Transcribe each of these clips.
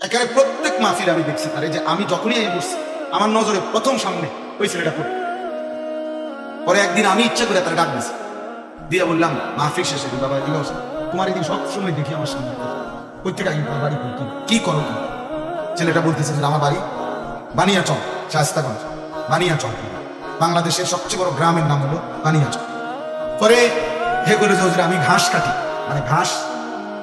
একেবারে প্রত্যেক মাহফিলে আমি দেখছি তার যে আমি যখনই এই বসছি আমার নজরে প্রথম সামনে ওই ছেলেটা পড়ে। পরে একদিন আমি ইচ্ছা করে তার ডাক দিয়েছি, দিয়ে বললাম মাহফিল শেষে বাবা এদিকে আসো, তোমার এদিন সবসময় দেখি আমার সামনে প্রত্যেক আগে তোমার বাড়ি কি করো তুমি? ছেলেটা বলতেছে যে আমার বাড়ি বানিয়াচং, শায়েস্তাগঞ্জ বানিয়াচং, বাংলাদেশের সবচেয়ে বড় গ্রামের নাম হলো বানিয়াচং। পরে হে করে যে আমি ঘাস কাটি, মানে ঘাস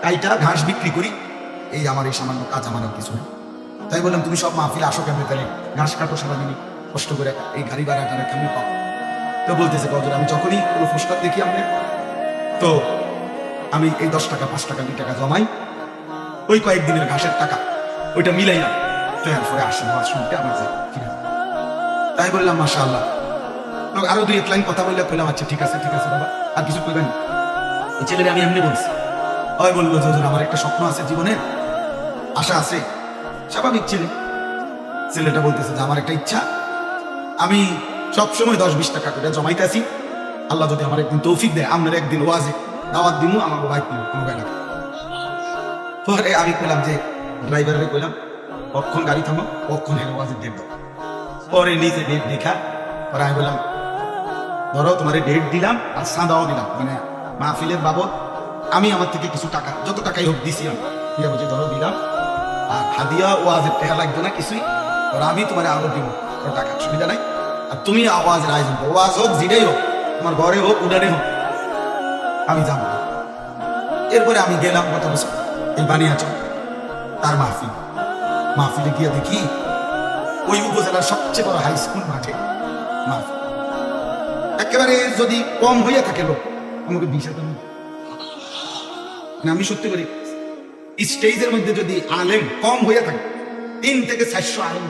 কাইটা ঘাস বিক্রি করি, এই আমার এই সামান্য কাজ, আমার আর কিছু নেই। তাই বললাম তুমি সব মাহফিল আসো কেমন, তাহলে ঘাস কাটো সারাদিনই কষ্ট করে, এই গাড়ি ভাড়া টাড়া কেমনি পাও? তো বলতেছে কজন আমি যখনই কোনো ফুসকার দেখি আপনি, তো আমি এই 10 টাকা 5 টাকা 2 টাকা জমাই, ওই কয়েকদিনের ঘাসের টাকা ওইটা মিলাই না, তো এরপরে আসেন আমার শুনতে আমার যাই, ঠিক আছে? তাই বললাম মাশাআল্লাহ। আরো 2-1 লাইন কথা বললে বললাম আচ্ছা ঠিক আছে বাবা, আর কিছু করবেন? ওই ছেলেটা আমি এমনি বলছি, হয় বললো যে আমার একটা স্বপ্ন আছে, জীবনের আশা আছে, স্বাভাবিক ছেলেটা বলতেছে যে আমার একটা ইচ্ছা, আমি সবসময় 10-20 টাকা করে জমাইতেছি, আল্লাহ যদি আমার একদিন তৌফিক দেয় আপনার একদিন ওয়াজে দাওয়াত দিব, আমার বাইক নিব কোনো গাড়ি। পরে আমি কইলাম যে ড্রাইভারে কইলাম কখন গাড়ি থামো, কখন হেন ওয়াজের ডেট দাও। পরে নিজে ডেট দেখা, পরে আমি বললাম ধরো তোমার ডেট দিলাম আর সাদাও দিলাম, মানে মাহফিলের বাবদ আমি আমার থেকে কিছু টাকা, যত টাকাই হোক দিছি আমি, ঠিক আছে ধরো দিলাম, আর হাদিয়া ওয়াজের টাকা লাগবে না কিছুই, ধরো আমি তোমার আলো দিব টাকা, সুবিধা নাই। আর তুমি আওয়াজের আয়োজন করো, ওয়াজ হোক যেটাই হোক, তোমার ঘরে হোক উডানে হোক, আমি যাবো। এরপরে আমি গেলাম গত বছর এই বানিয়াচং তার মাহফিলে গিয়ে দেখি ওই উপজেলার সবচেয়ে বড় হাই স্কুল মাঠে মাহফিল, একেবারে যদি কম হইয়া থাকে লোক আমাকে 20,000, মানে আমি সত্যি করি স্টেজের মধ্যে যদি আলেম কম হইয়া থাকে 3 থেকে 400 আলেম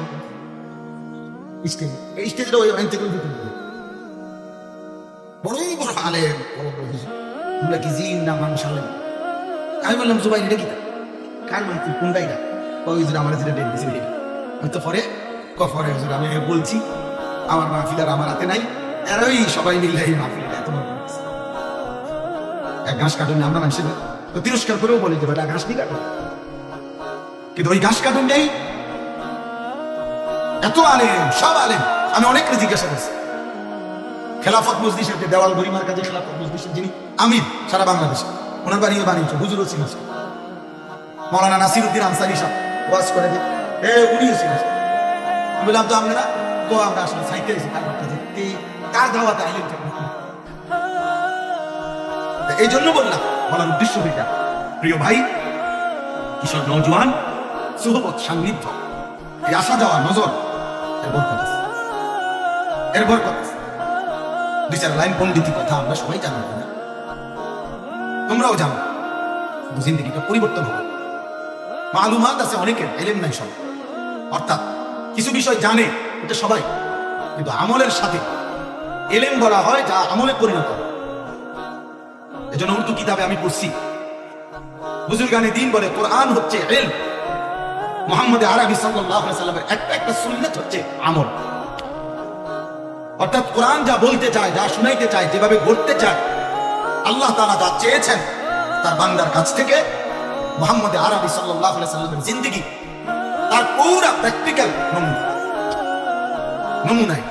স্টেজটা ওই আইন থেকে বড় বড় আলেম, কি জিন না মানুষ আলেম। আমি বললাম জুবাই এটা কি কার মাহফিল কোনটাই না, ওই আমার যেটা ডেট দিয়েছে হয়তো পরে কফরে আমি বলছি আমার মাহফিল আর আমার হাতে নাই, আর ওই সবাই মিলে এই মাহফিলটা এত এক ঘাস কাটুন আমরা মানুষের তো তিরস্কার করেও বলি যে বেটা ঘাস নি কাটুন, কিন্তু ওই ঘাস কাটুন নেই, এত আলেম সব আলেম। আমি অনেক জিজ্ঞাসা করছি, খেলাফত মজলিসের যে দেওয়াল গরিমার কাছে খেলাফত মজলিসের যিনি আমির সারা বাংলাদেশে, ওনার বাড়িও বানিয়েছে হুজুরও ছিল, মৌলানা নাসিরউদ্দিন আনসারী সাহেব ওয়াজ করে যে উনিও ছিল। আমি বললাম তো আপনারা তো আমরা আসলে সাইতে এসেছি কার দাওয়াতে আইলেন, এই জন্য বললাম, বলার উদ্দেশ্য এটা প্রিয় ভাই, কিশোর নওজোয়ান সুহবত সান্নিধ্য, এই আসা যাওয়া নজর এর বরকত 2-4 লাইন পণ্ডিতি কথা আমরা সবাই জানি না, তোমরাও জানো, জিন্দেগিটা পরিবর্তন হবে। মালুমাত আছে অনেকের, ইলম নাই সব, অর্থাৎ কিছু বিষয় জানে এটা সবাই, কিন্তু আমলের সাথে ইলম বলা হয় যা আমলে পরিণত হয়। এজন্য উর্দু কিতাবে আমি পড়ছি বুজুর্গানে দ্বীন বলে কোরআন হচ্ছে ইলম, মুহাম্মদ আরবি সাল্লাল্লাহু আলাইহি সাল্লামের একটা সুন্নাত হচ্ছে আমল। অর্থাৎ কোরআন যা বলতে চায়, যা শুনাইতে চায়, যেভাবে গড়তে চায়, আল্লাহ তাআলা যা চেয়েছেন তার বান্দার কাছ থেকে, মুহাম্মদ আরবি সাল্লাল্লাহু আলাইহি সাল্লামের জিন্দেগি তার পুরো প্র্যাকটিক্যাল নমুনায়।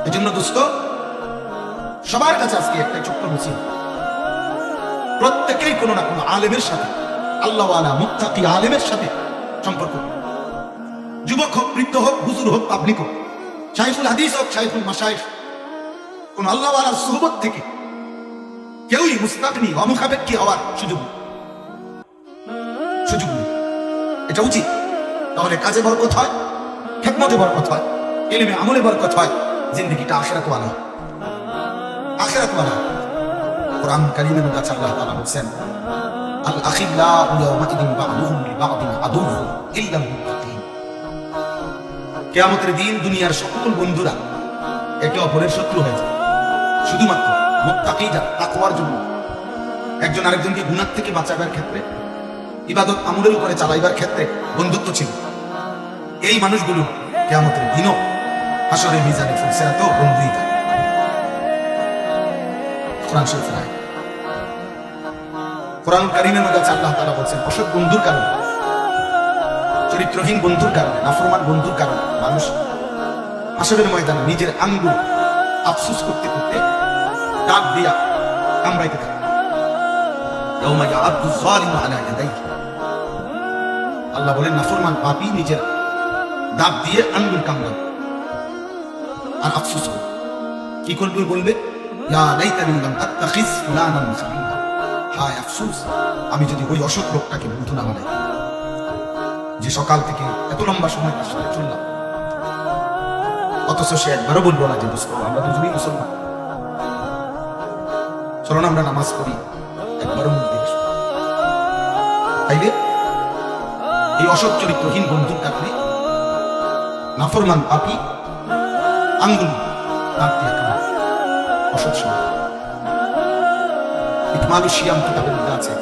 এজন্য দোস্ত সবার কাছে আজকে একটা ছোট্ট নসিহত, প্রত্যেকেই কোনো না কোনো আলেমের সাথে, আল্লাহওয়ালা মুত্তাকি আলেমের সাথে সম্পর্ক, যুবক হোক, বৃদ্ধ হোক, হুজুর হোক, পাবলিক হোক, শাইখুল হাদিস হোক, শাইখুল মাশায়েখ, কোন আল্লাহওয়ালার সুহবত থেকে কেউই মুস্তাগনি অমুখাপেক্ষী হওয়ার সুযোগ নেই। এটা উচিত, তাহলে কাজে বরকত হয়, খেদমতে বরকত হয়, ইলমে আমলে বরকত হয়, জিন্দেগিটা আখিরাতওয়ালা কোরআন কারীমের মধ্যে আল্লাহ তাআলা বলেন আল আখিল্লাউ ইয়াওমাইদিন বা'দুহুম লিবা'দিন আদুউন ইল্লাল মুত্তাকিন। কিয়ামতের দিন দুনিয়ার সকল বন্ধুরা একে অপরের শত্রু হয়ে যায়, শুধুমাত্র মুত্তাকিরা তাকওয়ার জন্য একজন আরেকজনকে গুনাহ থেকে বাঁচাবার ক্ষেত্রে, ইবাদত আমলের উপরে চালাইবার ক্ষেত্রে বন্ধুত্ব ছিল। এই মানুষগুলো কিয়ামতের দিনও হাসরের মিজানে ফুলসিরাতেও বন্ধুই থাকে। কোরআন কারীমের মধ্যে আল্লাহ তাআলা বলেন অসৎ বন্ধুর কারণে চরিত্রহীন বন্ধুর কারণে, নাফরমান বন্ধুর কারণে মানুষ হাসরের ময়দানে নিজের আঙ্গুল আফসোস করতে করতে দাঁত দিয়া কামড়াইতে থাকে। ইয়াউমা ইয়া'আদ্দু যালিমু আলা ইয়াদাইহি, আল্লাহ বলেন নাফরমান পাপী নিজের দাঁত দিয়ে আঙ্গুল কামড়াবে আর আফসোস করবে। কি করবে? বলবে ইয়া লাইতানি লাম আত্তাখিজ ফুলানান খালিলা, হায় আফসোস আমি যদি ওই অসৎ লোকটাকে বন্ধু না বানাই, যে সকাল থেকে এত লম্বা সময় তার সাথে চললাম, অথচ সে একবারও বলবো না যে দোস্ত আমরা দুজনেই মুসলমান, চলো না আমরা নামাজ পড়ি, একবারও মুখ দিয়ে আসবো। তাইলে এই অসৎ চরিত্রহীন বন্ধুর কারণে নাফরমান পাপী আঙ্গুল দাঁত দিয়ে কামড়ায়। অসৎ সময় ইকমালুশ সিয়াম কিতাবের মধ্যে আছে,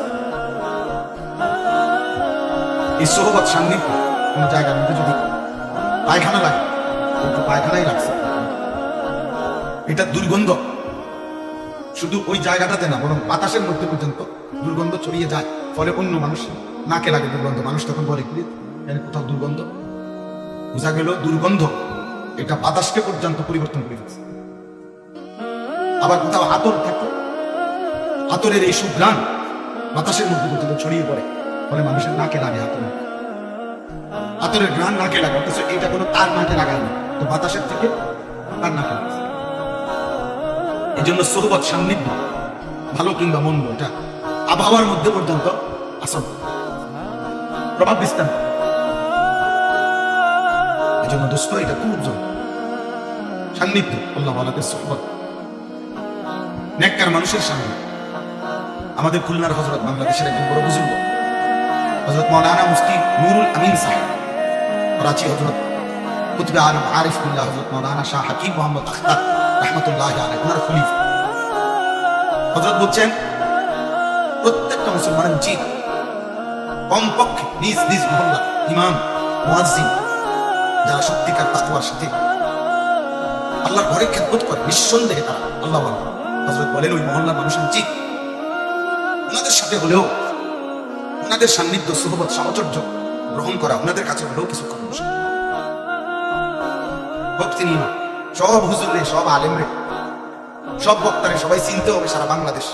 এই সোহবত সান্নিধ্য কোন জায়গার মধ্যে যদি পায়খানা লাগে, একটু পায়খানাই লাগছে, এটা দুর্গন্ধ শুধু ওই জায়গাটাতে না, বরং বাতাসের মধ্যে পর্যন্ত দুর্গন্ধ ছড়িয়ে যায়, ফলে অন্য মানুষ নাকে লাগে দুর্গন্ধ। মানুষ তখন বলে কি কোথাও দুর্গন্ধ, বোঝা গেল দুর্গন্ধ এটা বাতাসকে পর্যন্ত পরিবর্তন করে দিচ্ছে। আবার কোথাও আতর থাকে, আতরের এই সুঘ্রাণ বাতাসের মধ্যে পর্যন্ত ছড়িয়ে পড়ে, ফলে মানুষের নাকে লাগে আতরের ঘ্রাণ নাকে লাগে, অথচ এটা কোনো তার নাকে লাগায় না, তো বাতাসের থেকে তার নাকে লাগছে। এই জন্য সোহবত সান্নিধ্য ভালো কিংবা মন্দ এটা আবহাওয়ার মধ্যে পর্যন্ত আসল প্রভাব বিস্তার। এই জন্য দোস্ত এটা খুব জরুরি, সান্নিধ্য আল্লাহ ওয়ালাদের সোহবত, নেককার মানুষের সামনে। আমাদের খুলনার হযরত, বাংলাদেশের একজন বড় বুজুর্গ হযরত মাওলানা মুফতি নুরুল আমিন সাহেব, করাচি হযরত কুতুবে আলম আরিফ বিল্লাহ হযরত মাওলানা শাহ হাকিম মোহাম্মদ আখতার রাহমাতুল্লাহি আলাইহি ওনার খলিফা হযরত বলছেন, প্রত্যেকটা মুসলমানের উচিত কমপক্ষে নিজ নিজ মহল্লা ইমাম মুয়াজ্জিন যারা সত্যিকার তাকওয়ার সাথে আল্লাহর ঘরে খেদমত করে, নিঃসন্দেহে তারা আল্লাহ বলেন, হযরত বলেন ওই মহল্লার মানুষের উচিত ওনাদের সাথে হলেও ওনাদের সান্নিধ্য সুহবত সাহচর্য গ্রহণ করা, ওনাদের কাছে হলেও কিছু কম বসে ভক্তি নিয়ে সব হুজুরে, সব আলেমরে, সব বক্তারে সবাই চিনতে হবে সারা বাংলাদেশ।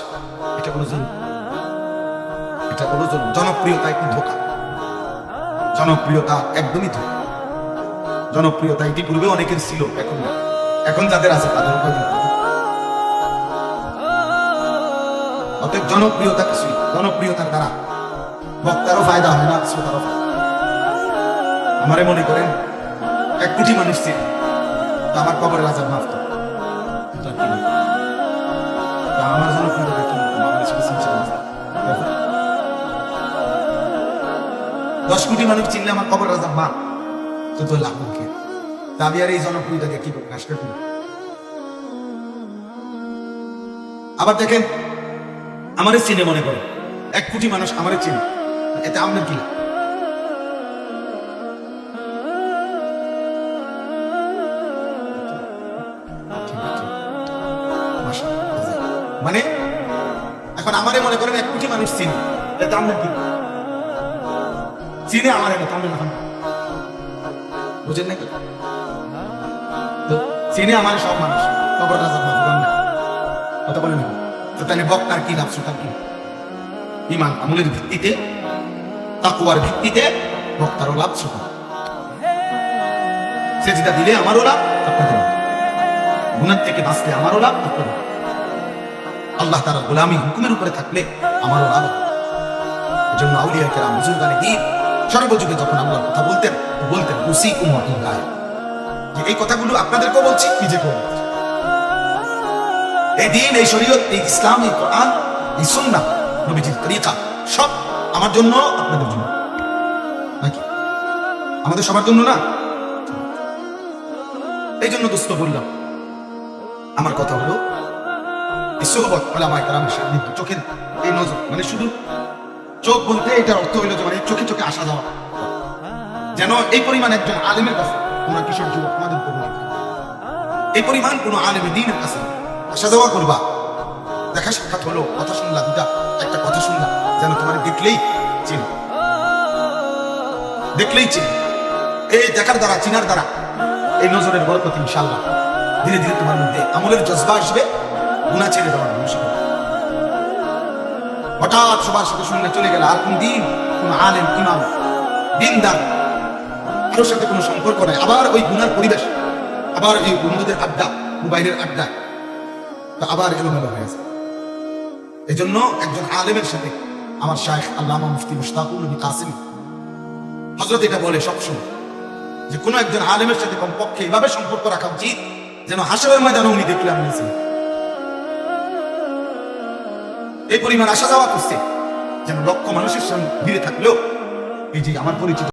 এটা কোনো জরুরি, এটা কোনো জনপ্রিয়তা একটি ধোঁকা, জনপ্রিয়তা একদমই ধোঁকা। জনপ্রিয়তা ইতিপূর্বে অনেকের ছিল, এখন না। এখন যাদের আছে তাদের উপর অতএব জনপ্রিয়তা কিছুই, জনপ্রিয়তার দ্বারা বক্তারও ফায়দা হয় না, শ্রোতারও ফায়দা। আমারে মনে করেন 1 কোটি মানুষ ছিল, আমার কবরের আজাব মাফ তো আমার জনপ্রিয়তা কি 10 কোটি মানুষ চিনলে আমার কবরের আজাব মাফ তো লাভ কি? আমি আর এই জনপ্রিয়তাকে কি প্রকাশ করব? আবার দেখেন, আমারে চিনে মনে করে 1 কোটি মানুষ আমারে চিনে, এতে আপনার কি? মানে এখন আমারে মনে করেন 1 কোটি মানুষ চিনে, এতে আপনার কি? চিনে আমারে না, তাহলে না, বুঝেন নাকি? চিনে আমার সব মানুষ, কবর আজাব মাফ করবেন না, কথা বলেন না। তো তাহলে বক্তার কি লাভ, শ্রোতার কি? ঈমান আমলের ভিত্তিতে, তাকওয়ার ভিত্তিতে বক্তারও লাভ, শ্রোতা সেজদা দিলে আমারও লাভ, আপনাদের লাভ, গুনাহ থেকে বাঁচলে আমারও লাভ, আপনাদের আল্লাহ তাআলার গোলামি হুকুমের উপরে থাকলে আমারও লাভ। এজন্য আউলিয়া কেরাম, বুজুর্গানে দ্বীন সর্বযুগে যখন আল্লাহর কথা বলতেন, বলতেন উসিকুম ওয়া ইল্লাহি, যে এই কথাগুলো আপনাদেরকেও বলছি, নিজেকেও বলছি। এই দিন, এই শরীয়ত, এই ইসলাম, এই কোরআন, এই সুন্নাহ, নবীজির তরিকা সব আমার জন্য, আপনাদের জন্য নাকি? আমাদের সবার জন্য না? এই জন্য দোস্ত বললাম, আমার কথা হলো এই সোহবত উলামায়ে কেরামের সান্নিধ্য, চোখের এই নজর, মানে শুধু চোখ বলতে এটার অর্থ হইল যে মানে চোখে চোখে আসা যাওয়া, যেন এই পরিমাণ একজন আলেমের কাছে, তোমরা কিশোর যুবক আমাদের এই পরিমাণ কোন আলেমে দ্বীনের কাছে আসা যাওয়া করবা, দেখা সাক্ষাৎ হলো, কথা শুনলা, দুটা একটা কথা শুনলা, যেন তোমার দেখলেই চিন দেখলেই চিনি। এই দেখার দ্বারা, চিনার দ্বারা, এই নজরের বরকত ইনশাআল্লাহ ধীরে ধীরে তোমার মধ্যে আমলের জজবা আসবে, গুনাহ ছেড়ে দেওয়ার মানুষ হবে। হঠাৎ সবার সাথে শুনলে চলে গেল, আর কোন দিন কোন আলেম ইমাম দিনদার কারোর সাথে কোনো সম্পর্ক নাই, আবার ওই গুনার পরিবেশ, আবার এই বন্ধুদের আড্ডা, মোবাইলের আড্ডা, তো আবার এলোমেলো হয়ে যায়। এই জন্য একজন আলেমের সাথে আমার শাইখ আল্লামা মুফতি মুশতাকুর নবী কাসেমী হযরত এটা বলে সবসময় যে কোনো একজন আলেমের সাথে কমপক্ষে এইভাবে সম্পর্ক রাখা উচিত যেন হাসরের ময়দানে উনি দেখলে আমি নিয়েছি। এই পরিমাণ আসা যাওয়া করছে যেন লক্ষ মানুষের সামনে ভিড়ে থাকলেও এই যে আমার পরিচিত